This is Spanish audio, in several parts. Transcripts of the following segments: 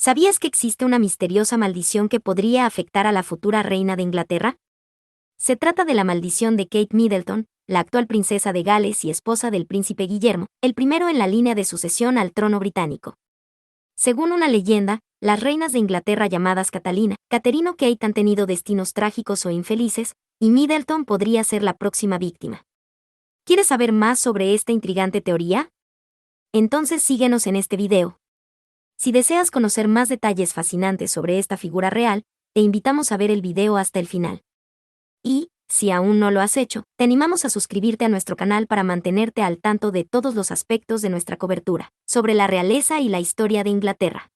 ¿Sabías que existe una misteriosa maldición que podría afectar a la futura reina de Inglaterra? Se trata de la maldición de Kate Middleton, la actual princesa de Gales y esposa del príncipe Guillermo, el primero en la línea de sucesión al trono británico. Según una leyenda, las reinas de Inglaterra llamadas Catalina, Catherine o Kate han tenido destinos trágicos o infelices, y Middleton podría ser la próxima víctima. ¿Quieres saber más sobre esta intrigante teoría? Entonces síguenos en este video. Si deseas conocer más detalles fascinantes sobre esta figura real, te invitamos a ver el video hasta el final. Y, si aún no lo has hecho, te animamos a suscribirte a nuestro canal para mantenerte al tanto de todos los aspectos de nuestra cobertura sobre la realeza y la historia de Inglaterra.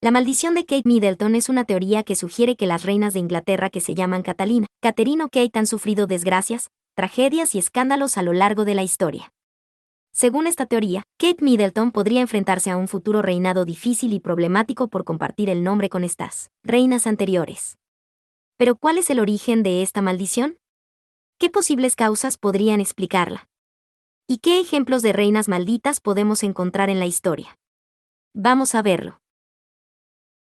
La maldición de Kate Middleton es una teoría que sugiere que las reinas de Inglaterra que se llaman Catalina, Catherine o Kate han sufrido desgracias, tragedias y escándalos a lo largo de la historia. Según esta teoría, Kate Middleton podría enfrentarse a un futuro reinado difícil y problemático por compartir el nombre con estas reinas anteriores. ¿Pero cuál es el origen de esta maldición? ¿Qué posibles causas podrían explicarla? ¿Y qué ejemplos de reinas malditas podemos encontrar en la historia? Vamos a verlo.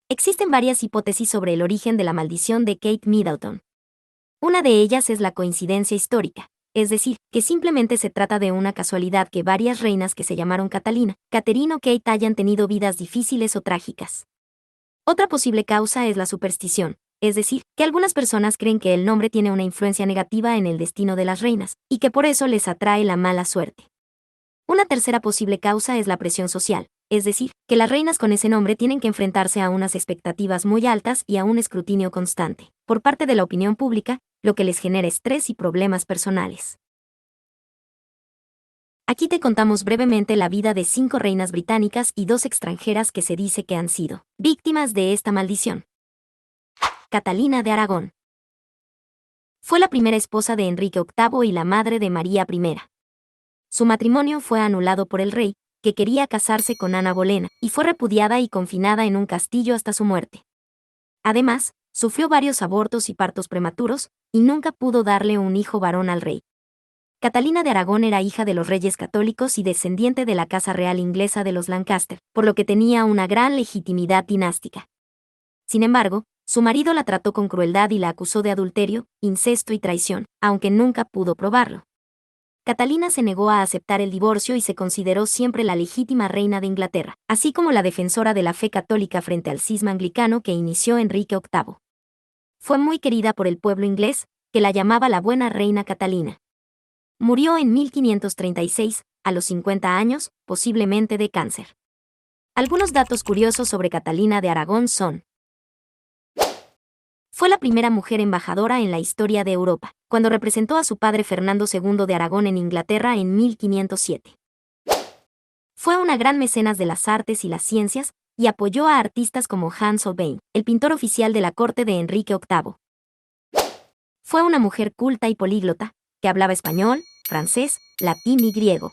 Existen varias hipótesis sobre el origen de la maldición de Kate Middleton. Una de ellas es la coincidencia histórica, es decir, que simplemente se trata de una casualidad que varias reinas que se llamaron Catalina, Catherine o Kate hayan tenido vidas difíciles o trágicas. Otra posible causa es la superstición, es decir, que algunas personas creen que el nombre tiene una influencia negativa en el destino de las reinas, y que por eso les atrae la mala suerte. Una tercera posible causa es la presión social, es decir, que las reinas con ese nombre tienen que enfrentarse a unas expectativas muy altas y a un escrutinio constante, por parte de la opinión pública, lo que les genera estrés y problemas personales. Aquí te contamos brevemente la vida de 5 reinas británicas y 2 extranjeras que se dice que han sido víctimas de esta maldición. Catalina de Aragón. Fue la primera esposa de Enrique VIII y la madre de María I. Su matrimonio fue anulado por el rey, que quería casarse con Ana Bolena, y fue repudiada y confinada en un castillo hasta su muerte. Además, sufrió varios abortos y partos prematuros, y nunca pudo darle un hijo varón al rey. Catalina de Aragón era hija de los reyes católicos y descendiente de la casa real inglesa de los Lancaster, por lo que tenía una gran legitimidad dinástica. Sin embargo, su marido la trató con crueldad y la acusó de adulterio, incesto y traición, aunque nunca pudo probarlo. Catalina se negó a aceptar el divorcio y se consideró siempre la legítima reina de Inglaterra, así como la defensora de la fe católica frente al cisma anglicano que inició Enrique VIII. Fue muy querida por el pueblo inglés, que la llamaba la buena reina Catalina. Murió en 1536, a los 50 años, posiblemente de cáncer. Algunos datos curiosos sobre Catalina de Aragón son: fue la primera mujer embajadora en la historia de Europa, cuando representó a su padre Fernando II de Aragón en Inglaterra en 1507. Fue una gran mecenas de las artes y las ciencias, y apoyó a artistas como Hans Holbein, el pintor oficial de la corte de Enrique VIII. Fue una mujer culta y políglota, que hablaba español, francés, latín y griego.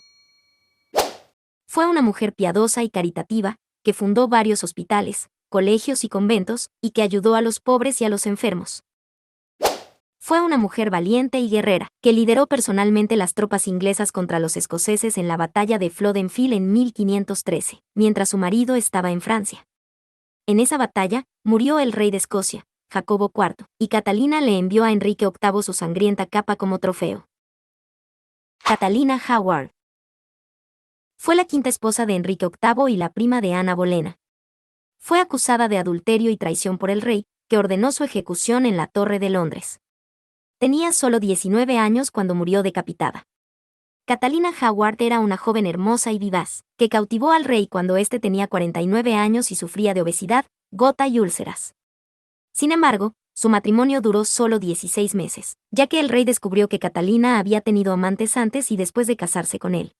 Fue una mujer piadosa y caritativa, que fundó varios hospitales, colegios y conventos, y que ayudó a los pobres y a los enfermos. Fue una mujer valiente y guerrera, que lideró personalmente las tropas inglesas contra los escoceses en la batalla de Flodden Field en 1513, mientras su marido estaba en Francia. En esa batalla, murió el rey de Escocia, Jacobo IV, y Catalina le envió a Enrique VIII su sangrienta capa como trofeo. Catalina Howard. Fue la quinta esposa de Enrique VIII y la prima de Ana Bolena. Fue acusada de adulterio y traición por el rey, que ordenó su ejecución en la Torre de Londres. Tenía solo 19 años cuando murió decapitada. Catalina Howard era una joven hermosa y vivaz, que cautivó al rey cuando éste tenía 49 años y sufría de obesidad, gota y úlceras. Sin embargo, su matrimonio duró solo 16 meses, ya que el rey descubrió que Catalina había tenido amantes antes y después de casarse con él.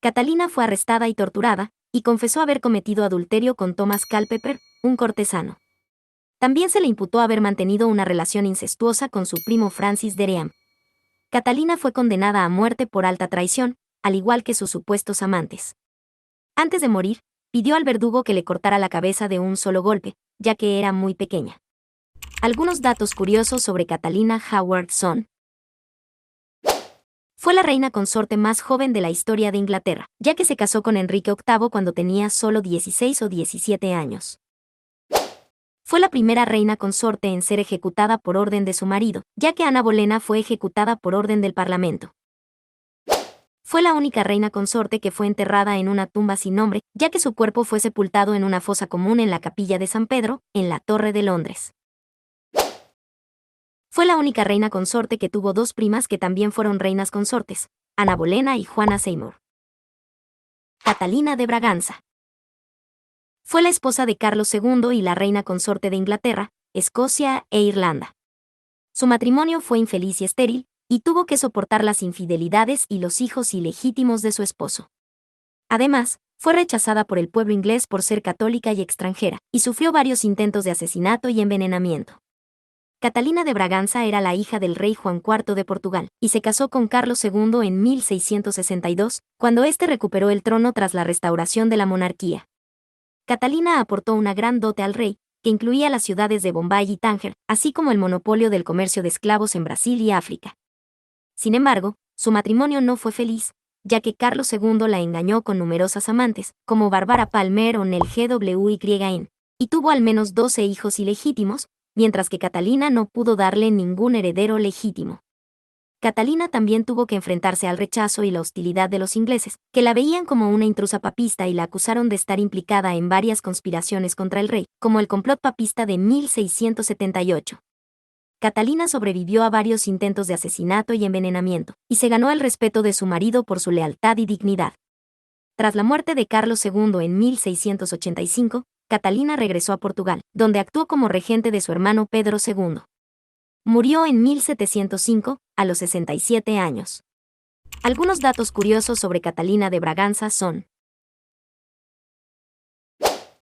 Catalina fue arrestada y torturada, y confesó haber cometido adulterio con Thomas Culpeper, un cortesano. También se le imputó haber mantenido una relación incestuosa con su primo Francis Dereham. Catalina fue condenada a muerte por alta traición, al igual que sus supuestos amantes. Antes de morir, pidió al verdugo que le cortara la cabeza de un solo golpe, ya que era muy pequeña. Algunos datos curiosos sobre Catalina Howard son: Fue la reina consorte más joven de la historia de Inglaterra, ya que se casó con Enrique VIII cuando tenía solo 16 o 17 años. Fue la primera reina consorte en ser ejecutada por orden de su marido, ya que Ana Bolena fue ejecutada por orden del Parlamento. Fue la única reina consorte que fue enterrada en una tumba sin nombre, ya que su cuerpo fue sepultado en una fosa común en la capilla de San Pedro, en la Torre de Londres. Fue la única reina consorte que tuvo dos primas que también fueron reinas consortes, Ana Bolena y Juana Seymour. Catalina de Braganza. Fue la esposa de Carlos II y la reina consorte de Inglaterra, Escocia e Irlanda. Su matrimonio fue infeliz y estéril, y tuvo que soportar las infidelidades y los hijos ilegítimos de su esposo. Además, fue rechazada por el pueblo inglés por ser católica y extranjera, y sufrió varios intentos de asesinato y envenenamiento. Catalina de Braganza era la hija del rey Juan IV de Portugal, y se casó con Carlos II en 1662, cuando éste recuperó el trono tras la restauración de la monarquía. Catalina aportó una gran dote al rey, que incluía las ciudades de Bombay y Tánger, así como el monopolio del comercio de esclavos en Brasil y África. Sin embargo, su matrimonio no fue feliz, ya que Carlos II la engañó con numerosas amantes, como Bárbara Palmer o Nell Gwyn, y tuvo al menos 12 hijos ilegítimos, mientras que Catalina no pudo darle ningún heredero legítimo. Catalina también tuvo que enfrentarse al rechazo y la hostilidad de los ingleses, que la veían como una intrusa papista y la acusaron de estar implicada en varias conspiraciones contra el rey, como el complot papista de 1678. Catalina sobrevivió a varios intentos de asesinato y envenenamiento, y se ganó el respeto de su marido por su lealtad y dignidad. Tras la muerte de Carlos II en 1685, Catalina regresó a Portugal, donde actuó como regente de su hermano Pedro II. Murió en 1705, a los 67 años. Algunos datos curiosos sobre Catalina de Braganza son: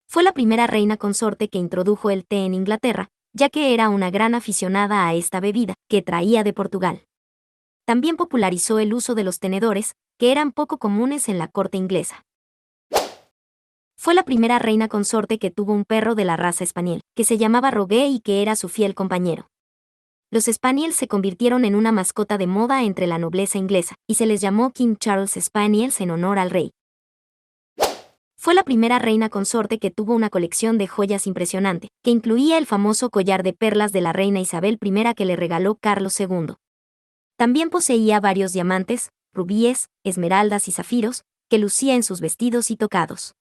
fue la primera reina consorte que introdujo el té en Inglaterra, ya que era una gran aficionada a esta bebida, que traía de Portugal. También popularizó el uso de los tenedores, que eran poco comunes en la corte inglesa. Fue la primera reina consorte que tuvo un perro de la raza spaniel, que se llamaba Rogue y que era su fiel compañero. Los Spaniels se convirtieron en una mascota de moda entre la nobleza inglesa, y se les llamó King Charles Spaniels en honor al rey. Fue la primera reina consorte que tuvo una colección de joyas impresionante, que incluía el famoso collar de perlas de la reina Isabel I que le regaló Carlos II. También poseía varios diamantes, rubíes, esmeraldas y zafiros, que lucía en sus vestidos y tocados.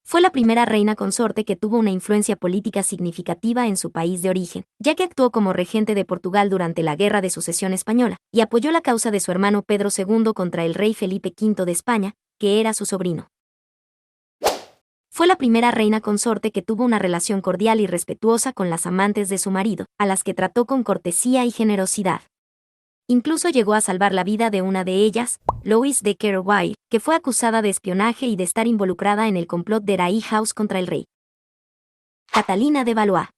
Fue la primera reina consorte que tuvo una influencia política significativa en su país de origen, ya que actuó como regente de Portugal durante la Guerra de Sucesión Española, y apoyó la causa de su hermano Pedro II contra el rey Felipe V de España, que era su sobrino. Fue la primera reina consorte que tuvo una relación cordial y respetuosa con las amantes de su marido, a las que trató con cortesía y generosidad. Incluso llegó a salvar la vida de una de ellas, Louise de Querouaille, que fue acusada de espionaje y de estar involucrada en el complot de Ray House contra el rey. Catalina de Valois.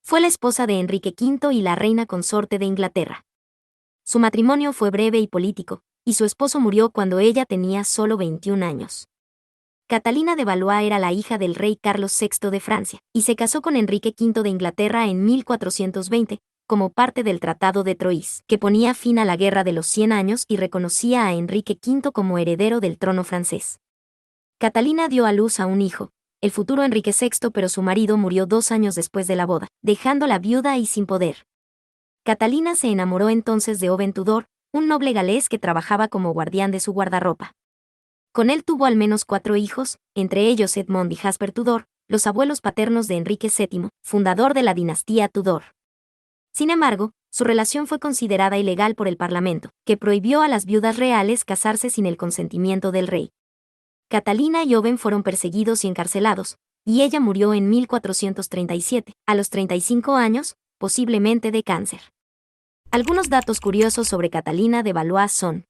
Fue la esposa de Enrique V y la reina consorte de Inglaterra. Su matrimonio fue breve y político, y su esposo murió cuando ella tenía solo 21 años. Catalina de Valois era la hija del rey Carlos VI de Francia, y se casó con Enrique V de Inglaterra en 1420, como parte del Tratado de Troyes, que ponía fin a la Guerra de los 100 años y reconocía a Enrique V como heredero del trono francés. Catalina dio a luz a un hijo, el futuro Enrique VI, pero su marido murió 2 años después de la boda, dejándola viuda y sin poder. Catalina se enamoró entonces de Owen Tudor, un noble galés que trabajaba como guardián de su guardarropa. Con él tuvo al menos 4 hijos, entre ellos Edmond y Jasper Tudor, los abuelos paternos de Enrique VII, fundador de la dinastía Tudor. Sin embargo, su relación fue considerada ilegal por el Parlamento, que prohibió a las viudas reales casarse sin el consentimiento del rey. Catalina y Owen fueron perseguidos y encarcelados, y ella murió en 1437, a los 35 años, posiblemente de cáncer. Algunos datos curiosos sobre Catalina de Valois son: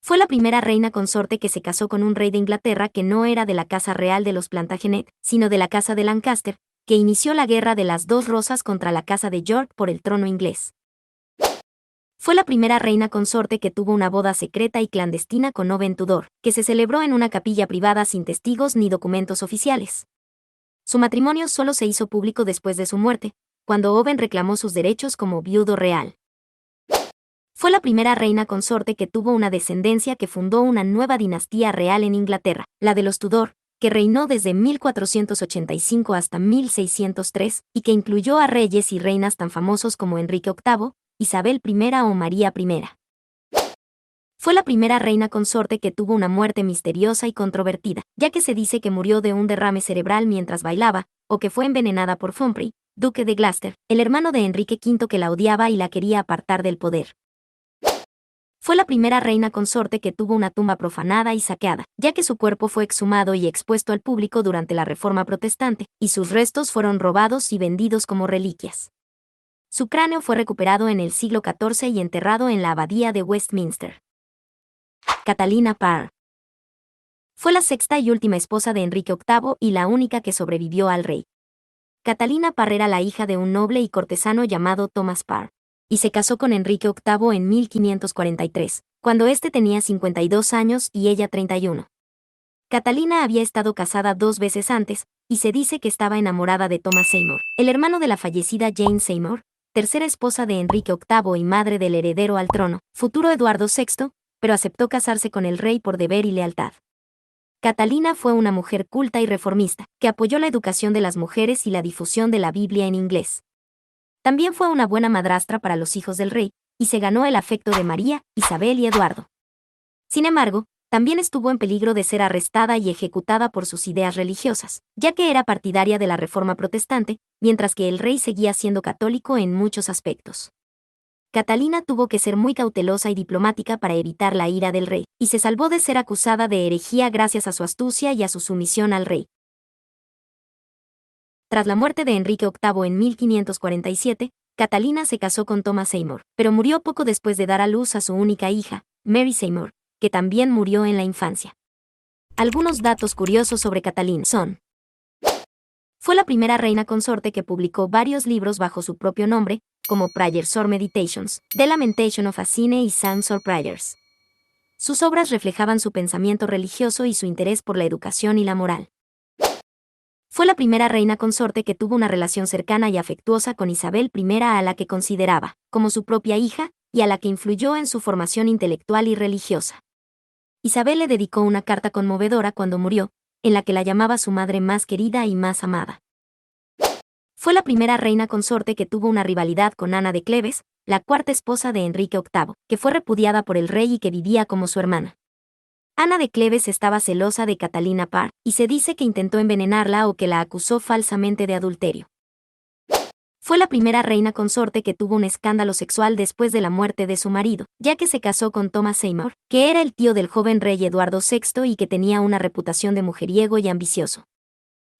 fue la primera reina consorte que se casó con un rey de Inglaterra que no era de la casa real de los Plantagenet, sino de la casa de Lancaster, que inició la Guerra de las Dos Rosas contra la casa de York por el trono inglés. Fue la primera reina consorte que tuvo una boda secreta y clandestina con Owen Tudor, que se celebró en una capilla privada sin testigos ni documentos oficiales. Su matrimonio solo se hizo público después de su muerte, cuando Owen reclamó sus derechos como viudo real. Fue la primera reina consorte que tuvo una descendencia que fundó una nueva dinastía real en Inglaterra, la de los Tudor, que reinó desde 1485 hasta 1603 y que incluyó a reyes y reinas tan famosos como Enrique VIII, Isabel I o María I. Fue la primera reina consorte que tuvo una muerte misteriosa y controvertida, ya que se dice que murió de un derrame cerebral mientras bailaba, o que fue envenenada por Humphrey, duque de Gloucester, el hermano de Enrique V que la odiaba y la quería apartar del poder. Fue la primera reina consorte que tuvo una tumba profanada y saqueada, ya que su cuerpo fue exhumado y expuesto al público durante la Reforma Protestante, y sus restos fueron robados y vendidos como reliquias. Su cráneo fue recuperado en el siglo XIV y enterrado en la abadía de Westminster. Catalina Parr. Fue la sexta y última esposa de Enrique VIII y la única que sobrevivió al rey. Catalina Parr era la hija de un noble y cortesano llamado Thomas Parr, y se casó con Enrique VIII en 1543, cuando éste tenía 52 años y ella 31. Catalina había estado casada 2 veces antes, y se dice que estaba enamorada de Thomas Seymour, el hermano de la fallecida Jane Seymour, tercera esposa de Enrique VIII y madre del heredero al trono, futuro Eduardo VI, pero aceptó casarse con el rey por deber y lealtad. Catalina fue una mujer culta y reformista, que apoyó la educación de las mujeres y la difusión de la Biblia en inglés. También fue una buena madrastra para los hijos del rey, y se ganó el afecto de María, Isabel y Eduardo. Sin embargo, también estuvo en peligro de ser arrestada y ejecutada por sus ideas religiosas, ya que era partidaria de la Reforma Protestante, mientras que el rey seguía siendo católico en muchos aspectos. Catalina tuvo que ser muy cautelosa y diplomática para evitar la ira del rey, y se salvó de ser acusada de herejía gracias a su astucia y a su sumisión al rey. Tras la muerte de Enrique VIII en 1547, Catalina se casó con Thomas Seymour, pero murió poco después de dar a luz a su única hija, Mary Seymour, que también murió en la infancia. Algunos datos curiosos sobre Catalina son: fue la primera reina consorte que publicó varios libros bajo su propio nombre, como Prayers or Meditations, The Lamentation of Asinine y Psalms or Prayers. Sus obras reflejaban su pensamiento religioso y su interés por la educación y la moral. Fue la primera reina consorte que tuvo una relación cercana y afectuosa con Isabel I, a la que consideraba como su propia hija, y a la que influyó en su formación intelectual y religiosa. Isabel le dedicó una carta conmovedora cuando murió, en la que la llamaba su madre más querida y más amada. Fue la primera reina consorte que tuvo una rivalidad con Ana de Cleves, la cuarta esposa de Enrique VIII, que fue repudiada por el rey y que vivía como su hermana. Ana de Cleves estaba celosa de Catalina Parr, y se dice que intentó envenenarla o que la acusó falsamente de adulterio. Fue la primera reina consorte que tuvo un escándalo sexual después de la muerte de su marido, ya que se casó con Thomas Seymour, que era el tío del joven rey Eduardo VI y que tenía una reputación de mujeriego y ambicioso.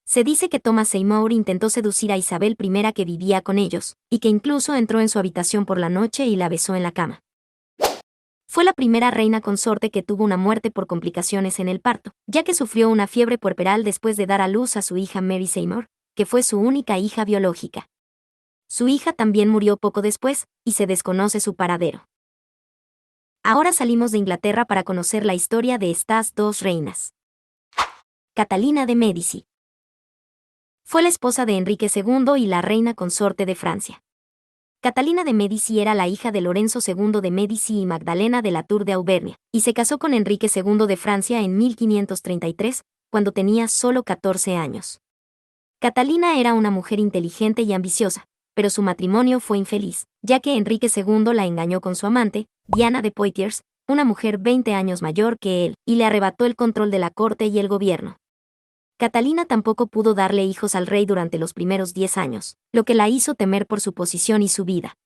Se dice que Thomas Seymour intentó seducir a Isabel I, que vivía con ellos, y que incluso entró en su habitación por la noche y la besó en la cama. Fue la primera reina consorte que tuvo una muerte por complicaciones en el parto, ya que sufrió una fiebre puerperal después de dar a luz a su hija Mary Seymour, que fue su única hija biológica. Su hija también murió poco después, y se desconoce su paradero. Ahora salimos de Inglaterra para conocer la historia de estas 2 reinas. Catalina de Médici. Fue la esposa de Enrique II y la reina consorte de Francia. Catalina de Médici era la hija de Lorenzo II de Médici y Magdalena de la Tour de Auvernia, y se casó con Enrique II de Francia en 1533, cuando tenía solo 14 años. Catalina era una mujer inteligente y ambiciosa, pero su matrimonio fue infeliz, ya que Enrique II la engañó con su amante, Diana de Poitiers, una mujer 20 años mayor que él, y le arrebató el control de la corte y el gobierno. Catalina tampoco pudo darle hijos al rey durante los primeros 10 años, lo que la hizo temer por su posición y su vida.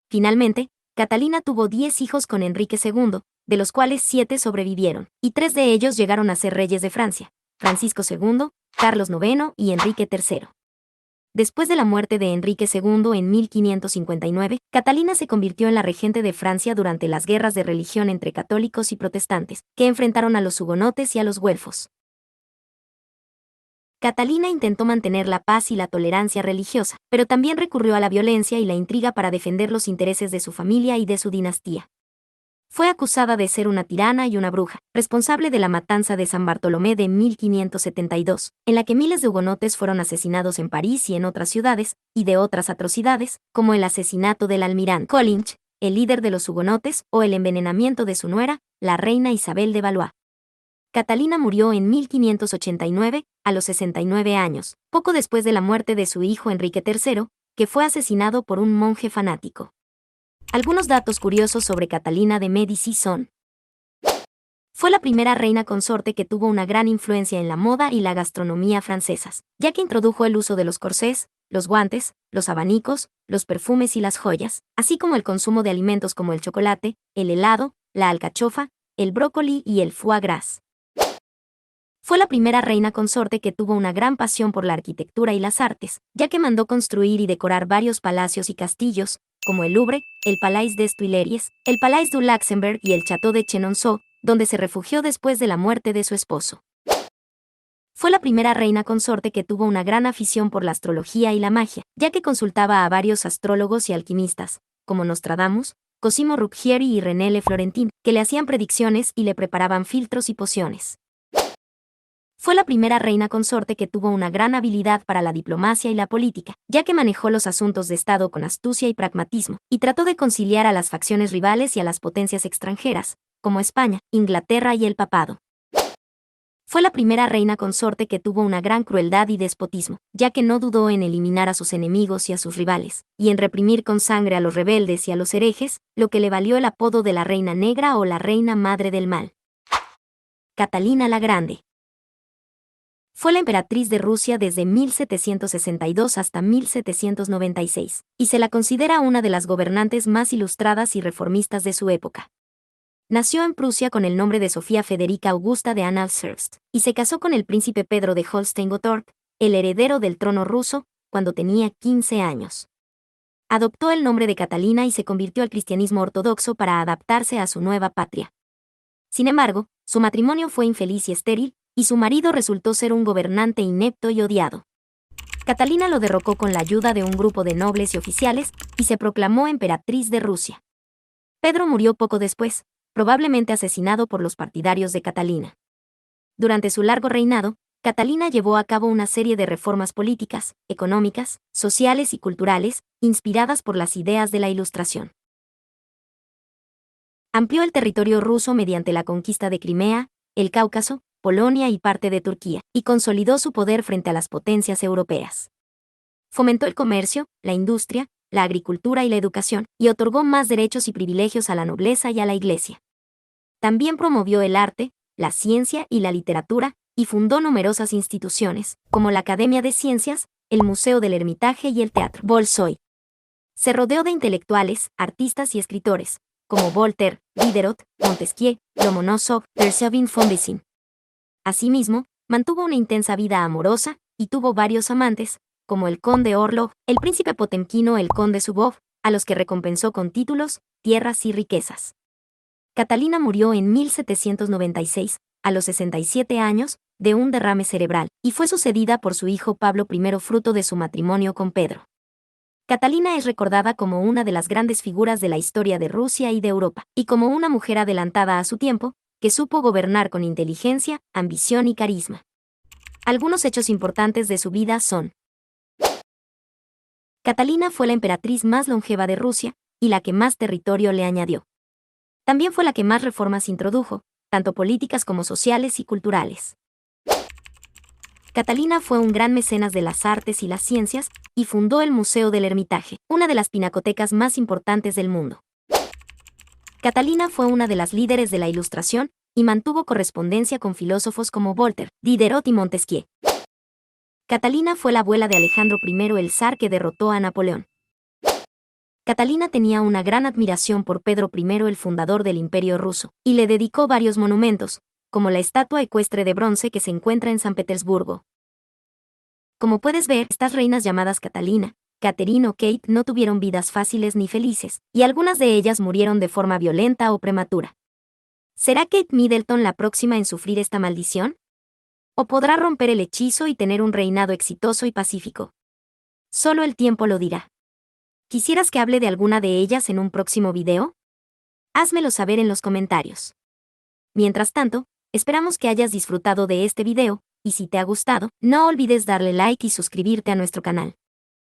Finalmente, Catalina tuvo 10 hijos con Enrique II, de los cuales 7 sobrevivieron, y 3 de ellos llegaron a ser reyes de Francia: Francisco II, Carlos IX y Enrique III. Después de la muerte de Enrique II en 1559, Catalina se convirtió en la regente de Francia durante las guerras de religión entre católicos y protestantes, que enfrentaron a los hugonotes y a los güelfos. Catalina intentó mantener la paz y la tolerancia religiosa, pero también recurrió a la violencia y la intriga para defender los intereses de su familia y de su dinastía. Fue acusada de ser una tirana y una bruja, responsable de la matanza de San Bartolomé de 1572, en la que miles de hugonotes fueron asesinados en París y en otras ciudades, y de otras atrocidades, como el asesinato del almirante Coligny, el líder de los hugonotes o el envenenamiento de su nuera, la reina Isabel de Valois. Catalina murió en 1589, a los 69 años, poco después de la muerte de su hijo Enrique III, que fue asesinado por un monje fanático. Algunos datos curiosos sobre Catalina de Médicis son: fue la primera reina consorte que tuvo una gran influencia en la moda y la gastronomía francesas, ya que introdujo el uso de los corsés, los guantes, los abanicos, los perfumes y las joyas, así como el consumo de alimentos como el chocolate, el helado, la alcachofa, el brócoli y el foie gras. Fue la primera reina consorte que tuvo una gran pasión por la arquitectura y las artes, ya que mandó construir y decorar varios palacios y castillos, como el Louvre, el Palais des Tuileries, el Palais du Luxembourg y el Château de Chenonceau, donde se refugió después de la muerte de su esposo. Fue la primera reina consorte que tuvo una gran afición por la astrología y la magia, ya que consultaba a varios astrólogos y alquimistas, como Nostradamus, Cosimo Ruggieri y René Le Florentin, que le hacían predicciones y le preparaban filtros y pociones. Fue la primera reina consorte que tuvo una gran habilidad para la diplomacia y la política, ya que manejó los asuntos de Estado con astucia y pragmatismo, y trató de conciliar a las facciones rivales y a las potencias extranjeras, como España, Inglaterra y el Papado. Fue la primera reina consorte que tuvo una gran crueldad y despotismo, ya que no dudó en eliminar a sus enemigos y a sus rivales, y en reprimir con sangre a los rebeldes y a los herejes, lo que le valió el apodo de la Reina Negra o la Reina Madre del Mal. Catalina la Grande. Fue la emperatriz de Rusia desde 1762 hasta 1796, y se la considera una de las gobernantes más ilustradas y reformistas de su época. Nació en Prusia con el nombre de Sofía Federica Augusta de Anhalt-Zerbst, y se casó con el príncipe Pedro de Holstein-Gottorp, el heredero del trono ruso, cuando tenía 15 años. Adoptó el nombre de Catalina y se convirtió al cristianismo ortodoxo para adaptarse a su nueva patria. Sin embargo, su matrimonio fue infeliz y estéril, y su marido resultó ser un gobernante inepto y odiado. Catalina lo derrocó con la ayuda de un grupo de nobles y oficiales, y se proclamó emperatriz de Rusia. Pedro murió poco después, probablemente asesinado por los partidarios de Catalina. Durante su largo reinado, Catalina llevó a cabo una serie de reformas políticas, económicas, sociales y culturales, inspiradas por las ideas de la Ilustración. Amplió el territorio ruso mediante la conquista de Crimea, el Cáucaso, Polonia y parte de Turquía, y consolidó su poder frente a las potencias europeas. Fomentó el comercio, la industria, la agricultura y la educación, y otorgó más derechos y privilegios a la nobleza y a la Iglesia. También promovió el arte, la ciencia y la literatura, y fundó numerosas instituciones, como la Academia de Ciencias, el Museo del Hermitage y el Teatro Bolshoi. Se rodeó de intelectuales, artistas y escritores, como Voltaire, Diderot, Montesquieu, Lomonosov, Berzhavin-von. Asimismo, mantuvo una intensa vida amorosa, y tuvo varios amantes, como el conde Orlov, el príncipe potemkino el conde Zubov, a los que recompensó con títulos, tierras y riquezas. Catalina murió en 1796, a los 67 años, de un derrame cerebral, y fue sucedida por su hijo Pablo I fruto de su matrimonio con Pedro. Catalina es recordada como una de las grandes figuras de la historia de Rusia y de Europa, y como una mujer adelantada a su tiempo, que supo gobernar con inteligencia, ambición y carisma. Algunos hechos importantes de su vida son: Catalina fue la emperatriz más longeva de Rusia, y la que más territorio le añadió. También fue la que más reformas introdujo, tanto políticas como sociales y culturales. Catalina fue un gran mecenas de las artes y las ciencias, y fundó el Museo del Hermitage, una de las pinacotecas más importantes del mundo. Catalina fue una de las líderes de la Ilustración, y mantuvo correspondencia con filósofos como Voltaire, Diderot y Montesquieu. Catalina fue la abuela de Alejandro I el zar que derrotó a Napoleón. Catalina tenía una gran admiración por Pedro I el fundador del Imperio ruso, y le dedicó varios monumentos, como la estatua ecuestre de bronce que se encuentra en San Petersburgo. Como puedes ver, estas reinas llamadas Catalina, Catherine o Kate no tuvieron vidas fáciles ni felices, y algunas de ellas murieron de forma violenta o prematura. ¿Será Kate Middleton la próxima en sufrir esta maldición? ¿O podrá romper el hechizo y tener un reinado exitoso y pacífico? Solo el tiempo lo dirá. ¿Quisieras que hable de alguna de ellas en un próximo video? Házmelo saber en los comentarios. Mientras tanto, esperamos que hayas disfrutado de este video, y si te ha gustado, no olvides darle like y suscribirte a nuestro canal.